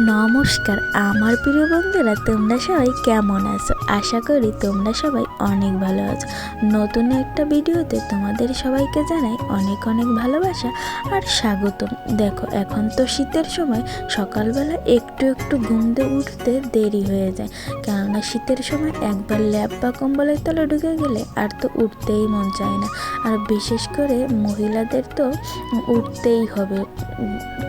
নমস্কার আমার প্রিয় বন্ধুরা, তোমরা সবাই কেমন আছো? আশা করি তোমরা সবাই অনেক ভালো আছো। নতুন একটা ভিডিওতে তোমাদের সবাইকে জানাই অনেক অনেক ভালোবাসা আর স্বাগতম। দেখো, এখন তো শীতের সময়, সকালবেলা একটু একটু ঘুম দিয়ে উঠতে দেরি হয়ে যায়, কেননা শীতের সময় একবার ল্যাপ বা কম্বলের তলে ঢুকে গেলে আর তো উঠতেই মন চায় না। আর বিশেষ করে মহিলাদের তো উঠতেই হবে,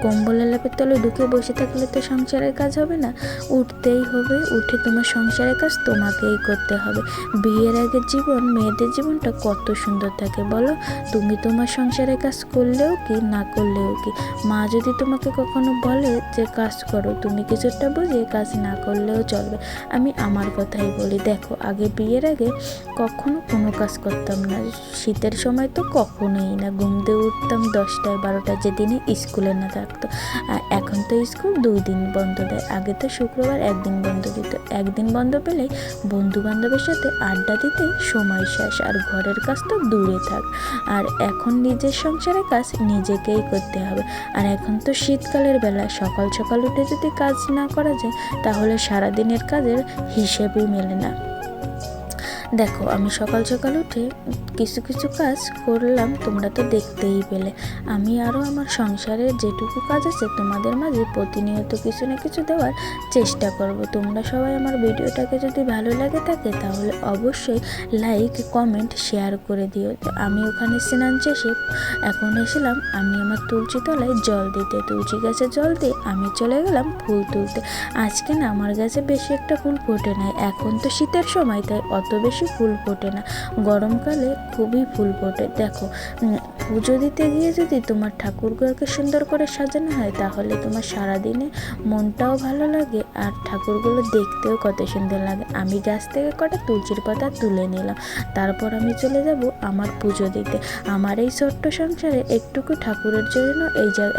কম্বলের ল্যাপের তলে ঢুকে বসে থাকলে তো সংসারের কাজ হবে না, উঠতেই হবে। উঠে তোমার সংসারের কাজ তোমাকেই করতে হবে। বিয়ের আগের জীবন, মেয়েদের জীবনটা কত সুন্দর থাকে বলো। তুমি তোমার সংসারের কাজ করলেও কি, না করলেও কি, মা যদি তোমাকে কখনো বলে যে কাজ করো, তুমি কিছুটা বুঝে কাজ না করলেও চলবে। আমি আমার কথাই বলি, দেখো আগে বিয়ের আগে কখনো কোনো কাজ করতাম না, শীতের সময় তো কখনোই না। ঘুম দিয়ে উঠতাম 10টায় 12টায়, যেদিনে স্কুলে না থাকতো। আর এখন তো স্কুল 2 দিন বন্ধ দেয়, আগে তো শুক্রবার 1 দিন বন্ধ দিত। 1 দিন বন্ধ পেলেই বন্ধু বান্ধবের সাথে আড্ডা দিতে সময় শেষ, আর ঘরের কাজ তো দূরে থাক। আর এখন নিজের সংসারের কাজ নিজেকেই করতে হবে। আর এখন তো শীতকালের বেলা সকাল সকাল উঠে যদি কাজ না করা যায়, তাহলে সারাদিনের কাজের হিসেবই মেলে না। দেখো, আমি সকাল সকাল উঠে কিছু কিছু কাজ করলাম, তোমরা তো দেখতেই পেলে। আমি আরও আমার সংসারের যেটুকু কাজ আছে তোমাদের মাঝে প্রতিনিয়ত কিছু না কিছু দেওয়ার চেষ্টা করব। তোমরা সবাই আমার ভিডিওটাকে যদি ভালো লাগে থাকে, তাহলে অবশ্যই লাইক, কমেন্ট, শেয়ার করে দিও। আমি ওখানে স্নান শেষে এখন এসেছিলাম আমি আমার তুলসী তলায় জল দিতে, তুলসী গাছে জল দিয়ে আমি চলে গেলাম ফুল তুলতে। আজকে না আমার গাছে বেশি একটা ফুল ফোটে নাই, এখন তো শীতের সময়, তাই অত বেশি ফুল ফোটে না। গরমকালে খুবই ফুল ফোটে। দেখো, পুজো দিতে গিয়ে যদি তোমার ঠাকুরঘরকে সুন্দর করে সাজানো হয়, তাহলে তোমার সারাদিনে মনটাও ভালো লাগে আর ঠাকুরগুলো দেখতেও কত সুন্দর লাগে। আমি গাছ থেকে কটা তুলসীর পাতা তুলে নিলাম, তারপর আমি চলে যাব আমার পুজো দিতে। আমার এই ছোট্ট সংসারে একটুকু ঠাকুরের জন্য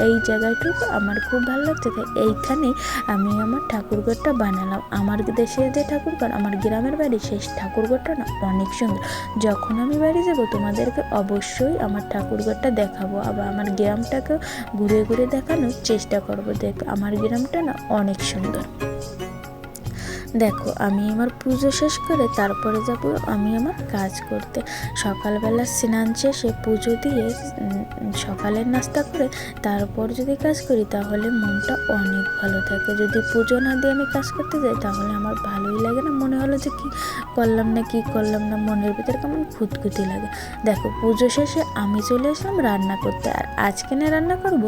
এই জায়গাটুকু আমার খুব ভালো লাগছে, তাই এইখানেই আমি আমার ঠাকুরঘরটা বানালাম। আমার দেশের যে ঠাকুরঘর, আমার গ্রামের বাড়ি, সেই ঠাকুরঘরটা না অনেক সুন্দর। যখন আমি বাড়ি যাব তোমাদেরকে অবশ্যই আমার ঠাকুরঘরটা দেখাবো, আবার আমার গ্রামটাকেও ঘুরে ঘুরে দেখানোর চেষ্টা করব। দেখ, আমার গ্রামটা না অনেক সুন্দর। দেখো, আমি আমার পুজো শেষ করে তারপরে যাব আমি আমার কাজ করতে। সকালবেলা স্নান শেষে পুজো দিয়ে সকালের নাস্তা করে তারপর যদি কাজ করি, তাহলে মনটা অনেক ভালো থাকে। যদি পুজো না দিয়ে আমি কাজ করতে যাই, তাহলে আমার ভালোই লাগে না, মনে হলো যে কি করলাম না, মনের ভিতরে কেমন খুঁতখুঁতি লাগে। দেখো, পুজো শেষে আমি চলে আসলাম রান্না করতে। আর আজকে না রান্না করব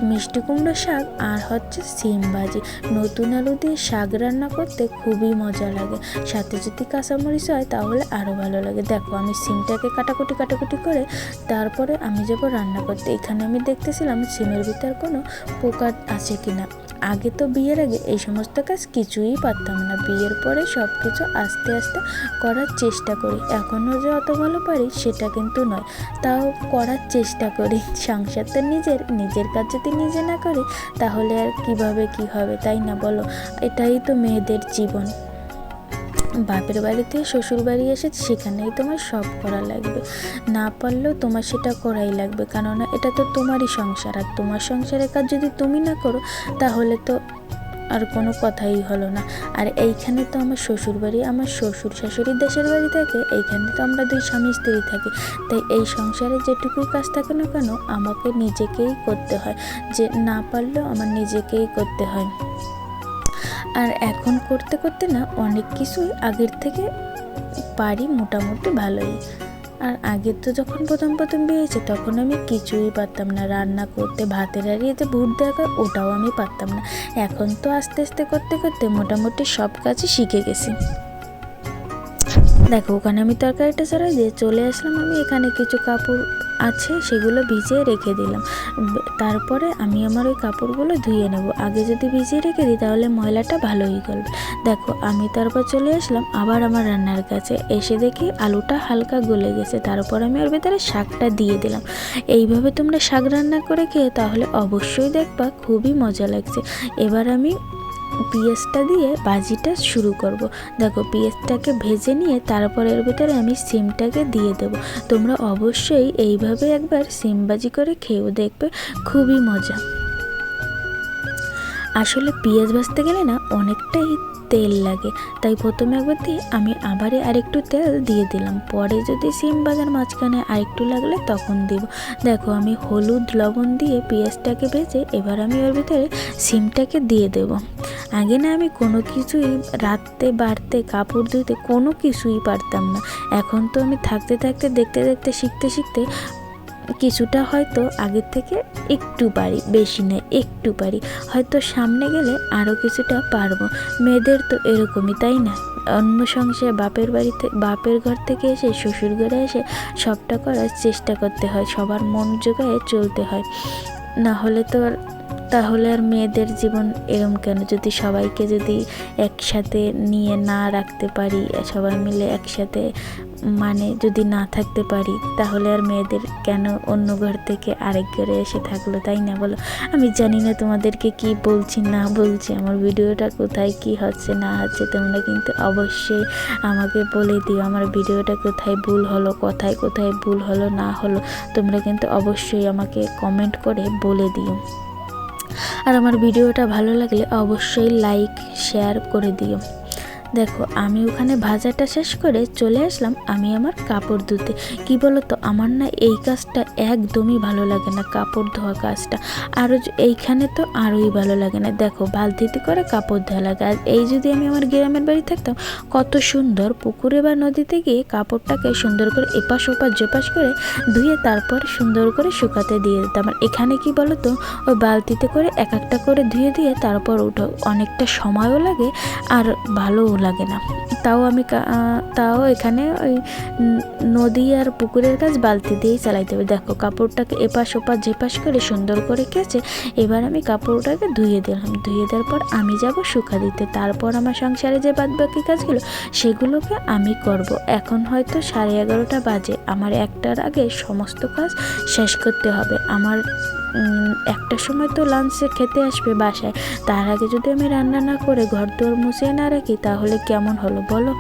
মিষ্টি কুমড়ো শাক আর হচ্ছে সিম ভাজি। নতুন আলু দিয়ে শাক রান্না করতে খুবই মজা লাগে, সাথে যদি কাঁচামরিচ হয় তাহলে আরও ভালো লাগে। দেখো, আমি সিমটাকে কাটাকুটি করে তারপরে আমি যাব রান্না করতে। এখানে আমি দেখতেছিলাম সিমের ভিতর কোনো পোকা আছে কিনা। আগে তো বিয়ের আগে এই সমস্ত কাজ কিছুই পারতাম না, বিয়ের পরে সব কিছু আস্তে আস্তে করার চেষ্টা করি। এখনও যে অত ভালো পারি সেটা কিন্তু নয়, তাও করার চেষ্টা করি। সংসার তো নিজের কাজ যদি নিজে না করি, তাহলে আর কিভাবে কি হবে, তাই না বলো? এটাই তো মেয়েদের জীবন। বাপের বাড়িতে শ্বশুর বাড়ি এসেছে, সেখানেই তোমার সব করা লাগবে, না পারলেও তোমার সেটা করাই লাগবে, কেননা এটা তো তোমারই সংসার। আর তোমার সংসারের কাজ যদি তুমি না করো, তাহলে তো আর কোনো কথাই হলো না। আর এইখানে তো আমার শ্বশুর বাড়ি, আমার শ্বশুর শাশুড়ির দেশের বাড়ি থাকে, এইখানে তো আমরা 2 স্বামী স্ত্রী থাকি। তাই এই সংসারে যেটুকুই কাজ থাকে না কেন, আমাকে নিজেকেই করতে হয়, যে না পারলেও আমার নিজেকেই করতে হয়। আর এখন করতে করতে না অনেক কিছুই আগের থেকে পারি মোটামুটি ভালোই। আর আগে তো যখন প্রথম বিয়ে হয়েছে, তখন আমি কিছুই পারতাম না রান্না করতে। ভাতের হাঁড়িয়ে যে ভুট দেখা, ওটাও আমি পারতাম না। এখন তো আস্তে আস্তে করতে করতে মোটামুটি সব কাজই শিখে গেছি। দেখো, ওখানে আমি তরকারিটা ছাড়াই দিয়ে চলে আসলাম। আমি এখানে কিছু কাপড় আছে, সেগুলো ভিজিয়ে রেখে দিলাম। তারপরে আমি আমার ওই কাপড়গুলো ধুয়ে নেব। আগে যদি ভিজিয়ে রেখে দিই, তাহলে ময়লাটা ভালোই গলবে। দেখো, আমি তারপর চলে আসলাম আবার আমার রান্নার কাছে। এসে দেখি আলুটা হালকা গলে গেছে, তারপর আমি ওর ভেতরে শাকটা দিয়ে দিলাম। এইভাবে তোমরা শাক রান্না করে খেয়ে, তাহলে অবশ্যই দেখবা খুবই মজা লাগছে। এবার আমি পেঁয়াজটা দিয়ে ভাজিটা শুরু করব। দেখো, পেঁয়াজটাকে ভেজে নিয়ে তারপর এর ভিতরে আমি সিমটাকে দিয়ে দেব। তোমরা অবশ্যই এইভাবে একবার সিম ভাজি করে খেয়েও দেখবে, খুবই মজা। আসলে পেঁয়াজ ভাজতে গেলে না অনেকটাই তেল লাগে, তাই প্রথমে একবার দিয়ে আমি আবারই আরেকটু তেল দিয়ে দিলাম। পরে যদি সিম ভাজার মাঝখানে আরেকটু লাগলে তখন দিব। দেখো আমি হলুদ লবণ দিয়ে পেঁয়াজটাকে ভেজে এবার আমি ওর ভিতরে সিমটাকে দিয়ে দেব। আগে না আমি কোনো কিছুই রাঁধতে বাড়তে কাপড় ধুতে কোনো কিছুই পারতাম না। এখন তো আমি থাকতে থাকতে দেখতে দেখতে শিখতে শিখতে কিছুটা হয়তো আগের থেকে একটু পারি, বেশি নয় একটু পারি, হয়তো সামনে গেলে আরও কিছুটা পারবো। মেয়েদের তো এরকমই, তাই না? অন্য সংসারে বাপের ঘর থেকে এসে শ্বশুর ঘরে এসে সবটা করার চেষ্টা করতে হয়, সবার মন জোগায়ে চলতে হয়, না হলে তো তাহলে আর মেয়েদের জীবন এরম কেন? যদি সবাইকে যদি একসাথে নিয়ে না রাখতে পারি, সবাই মিলে একসাথে যদি না থাকতে পারি, তাহলে আর মেয়েদের কেন অন্য ঘর থেকে আরেক ঘরে এসে থাকলো, তাই না বলো? আমি জানি না তোমাদেরকে কি বলছি না বলছি, আমার ভিডিওটা কোথায় কি হচ্ছে না হচ্ছে তোমরা কিন্তু অবশ্যই আমাকে বলে দিও। আমার ভিডিওটা কোথায় ভুল হলো, কোথায় ভুল হলো না হলো তোমরা কিন্তু অবশ্যই আমাকে কমেন্ট করে বলে দিও। আর আমার ভিডিওটা ভালো লাগলে অবশ্যই লাইক শেয়ার করে দিও। দেখো আমি ওখানে ভাজাটা শেষ করে চলে আসলাম আমি আমার কাপড় ধুতে। কি বলো তো, আমার না এই কাজটা একদমই ভালো লাগে না, কাপড় ধোয়া কাজটা। আরও এইখানে তো আরোই ভালো লাগে না। দেখো বালতিতে করে কাপড় ধোয়া লাগে। আর এই যদি আমি আমার গ্রামের বাড়ি থাকতাম, কত সুন্দর পুকুরে বা নদীতে গিয়ে কাপড়টাকে সুন্দর করে এপাশ ওপাশ জেপাশ করে ধুয়ে তারপর সুন্দর করে শুকাতে দিয়ে দিতাম। আর এখানে কি বলো তো, ওই বালতিতে করে এক একটা করে ধুয়ে দিয়ে তারপর উঠো, অনেকটা সময়ও লাগে আর ভালোও লাগে না। তাও এখানে ওই নদী আর পুকুরের কাজ বালতি দিয়েই চালাইতে হবে। দেখো কাপড়টাকে এপাশ ওপাশ যেপাশ করে সুন্দর করে কেচে এবার আমি কাপড়টাকে ধুয়ে দিলাম। ধুয়ে দেওয়ার পর আমি যাব শুকা দিতে। তারপর আমার সংসারে যে বাদবাকি কাজগুলো সেগুলোকে আমি করব। এখন হয়তো 11:30 বাজে, আমার 1টার আগে সমস্ত কাজ শেষ করতে হবে। আমার 1টার সময় তো লাঞ্চে খেতে আসবে বাসায়, তার আগে যদি আমি রান্না না করে ঘর দোর মুছিয়ে না রাখি তাহলে কেমন হলো বলো?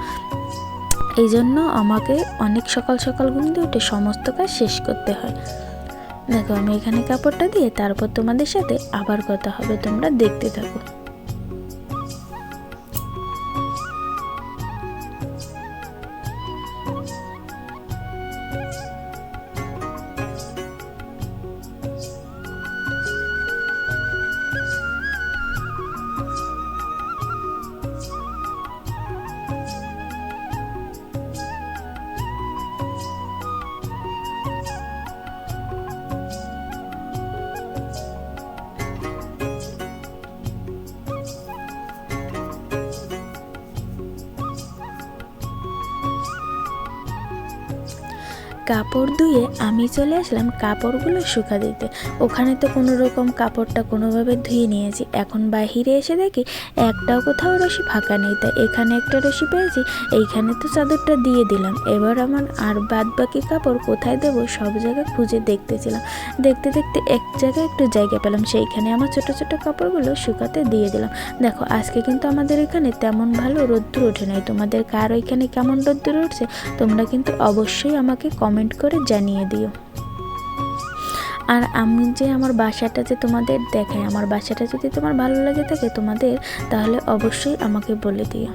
এই জন্য আমাকে অনেক সকাল সকাল ঘুম দিয়ে উঠে সমস্ত কাজ শেষ করতে হয়। দেখো আমি এখানে কাপড়টা দিয়ে তারপর তোমাদের সাথে আবার কথা হবে, তোমরা দেখতে থাকো। কাপড় ধুয়ে আমি চলে আসলাম কাপড়গুলো শুকা দিতে। ওখানে তো কোনো রকম কাপড়টা কোনোভাবে ধুয়ে নিয়েছি। এখন বাহিরে এসে দেখি একটাও কোথাও রশি ফাঁকা নেই, তাই এখানে একটা রশি পেয়েছি, এইখানে তো চাদরটা দিয়ে দিলাম। এবার আমার আর বাদ বাকি কাপড় কোথায় দেবো সব জায়গায় খুঁজে দেখতেছিলাম। দেখতে দেখতে এক জায়গায় একটু জায়গা পেলাম, সেইখানে আমার ছোট ছোট কাপড়গুলো শুকাতে দিয়ে দিলাম। দেখো আজকে কিন্তু আমাদের এখানে তেমন ভালো রোদ্দুর ওঠে নাই। তোমাদের কার ওইখানে কেমন রোদ্দুর উঠছে তোমরা কিন্তু অবশ্যই আমাকে কমেন্ট করে জানিয়ে দিও। আর আমি যে আমার বাসাটা যে তোমাদের দেখাই, আমার বাসাটা যদি তোমার ভালো লাগে থাকে তোমাদের, তাহলে অবশ্যই আমাকে বলে দিও।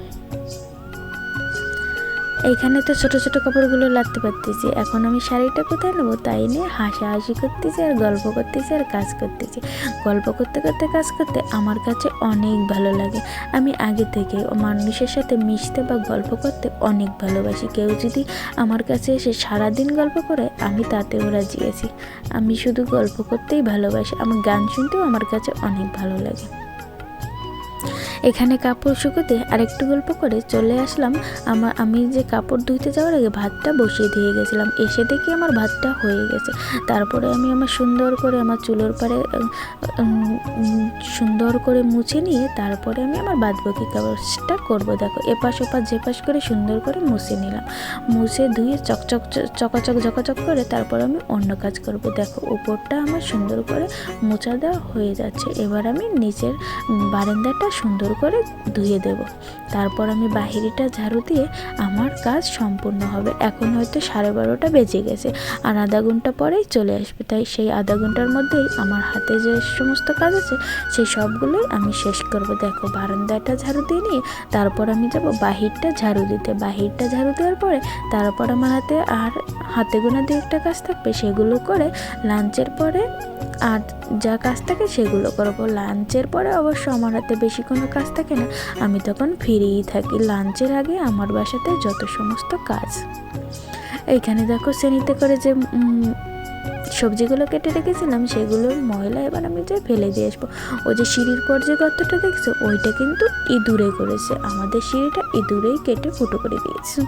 এইখানে তো ছোট ছোট কাপড়গুলো লাগতে পারতেছি। এখন আমি শাড়িটা কোথায় নেবো তাই নিয়ে হাসাহাসি করতেছি আর গল্প করতেছি আর কাজ করতেছি। গল্প করতে করতে কাজ করতে আমার কাছে অনেক ভালো লাগে। আমি আগে থেকে মানুষের সাথে মিশতে বা গল্প করতে অনেক ভালোবাসি। কেউ যদি আমার কাছে এসে সারাদিন গল্প করে আমি তাতেও রাজি আছি। আমি শুধু গল্প করতেই ভালোবাসি। আমার গান শুনতেও আমার কাছে অনেক ভালো লাগে। এখানে কাপড় শুকোতে আরেকটু গল্প করে চলে আসলাম। আমি যে কাপড় ধুইতে যাওয়ার আগে ভাতটা বসিয়ে দিয়ে গেছিলাম, এসে দেখি আমার ভাতটা হয়ে গেছে। তারপরে আমি আমার সুন্দর করে আমার চুলোর পাড়ে সুন্দর করে মুছে নিয়ে তারপরে আমি আমার বাদবাকি কাজটা করবো। দেখো এপাশ ওপাশ যেপাশ করে সুন্দর করে মুছে নিলাম। মুছে ধুয়ে চকাচক করে তারপর আমি অন্য কাজ করব। দেখো উপরটা আমার সুন্দর করে মোছা দেওয়া হয়ে যাচ্ছে। এবার আমি নিচের বারান্দাটা সুন্দর করে ধুয়ে দেব। তারপর আমি বাহিরটা ঝাড়ু দিয়ে আমার কাজ সম্পূর্ণ হবে। এখন হয়তো 12:30 বেজে গেছে, আর আধা ঘন্টা পরেই চলে আসবে। তাই সেই আধা ঘন্টার মধ্যেই আমার হাতে যে সমস্ত কাজ আছে সেই সবগুলোই আমি শেষ করব। দেখো, বারান্দাটা ঝাড়ু দিয়ে নিয়ে তারপর আমি যাব বাহিরটা ঝাড়ু দিতে। বাহিরটা ঝাড়ু দেওয়ার পরে তারপর আমার হাতে গোনা দিয়ে একটা কাজ থাকবে, সেগুলো করে লাঞ্চের পরে আর যা কাজ থাকে সেগুলো করবো। লাঞ্চের পরে অবশ্য আমার হাতে বেশি কোনো কাজ থাকে না, আমি তখন ফ্রিই থাকি। লাঞ্চের আগে আমার বাসাতে যত সমস্ত কাজ। এইখানে দেখো শ্রেণীতে করে যে সবজিগুলো কেটে রেখেছিলাম সেগুলোর ময়লা এবার আমি যে ফেলে দিয়ে আসবো। ওই যে সিঁড়ির পর যে গর্তটা দেখছো ওইটা কিন্তু ইঁদুরে করেছে, আমাদের সিঁড়িটা ইঁদুরেই কেটে ফুটো করে দিয়েছে।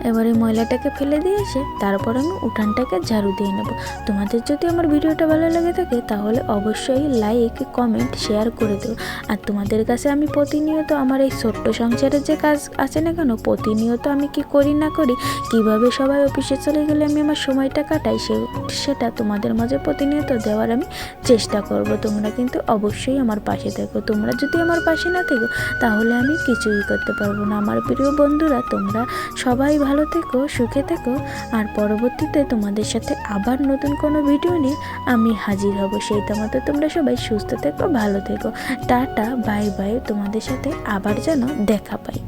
এবারে ময়লাটাকে ফেলে দিয়ে এসে তারপর আমি উঠানটাকে ঝাড়ু দিয়ে নেব। তোমাদের যদি আমার ভিডিওটা ভালো লেগে থাকে তাহলে অবশ্যই লাইক, কমেন্ট, শেয়ার করে দেবো। আর তোমাদের কাছে আমি প্রতিনিয়ত আমার এই ছোট্ট সংসারের যে কাজ আছে না কেন, প্রতিনিয়ত আমি কি করি না করি, কিভাবে সবাই অফিসে চলে গেলে আমি আমার সময়টা কাটাই, সেটা তোমাদের মাঝে প্রতিনিয়ত দেওয়ার আমি চেষ্টা করব। তোমরা কিন্তু অবশ্যই আমার পাশে থেকো। তোমরা যদি আমার পাশে না থেকো তাহলে আমি কিছুই করতে পারবো না। আমার প্রিয় বন্ধুরা, তোমরা সবাই ভালো থেকো, সুখে থেকো। আর পরবর্তীতে তোমাদের সাথে আবার নতুন কোনো ভিডিও নিয়ে আমি হাজির হব। সেইটা মতো তোমরা সবাই সুস্থ থেকো, ভালো থেকো। Tata, bye bye. তোমাদের সাথে আবার যেন দেখা পাই।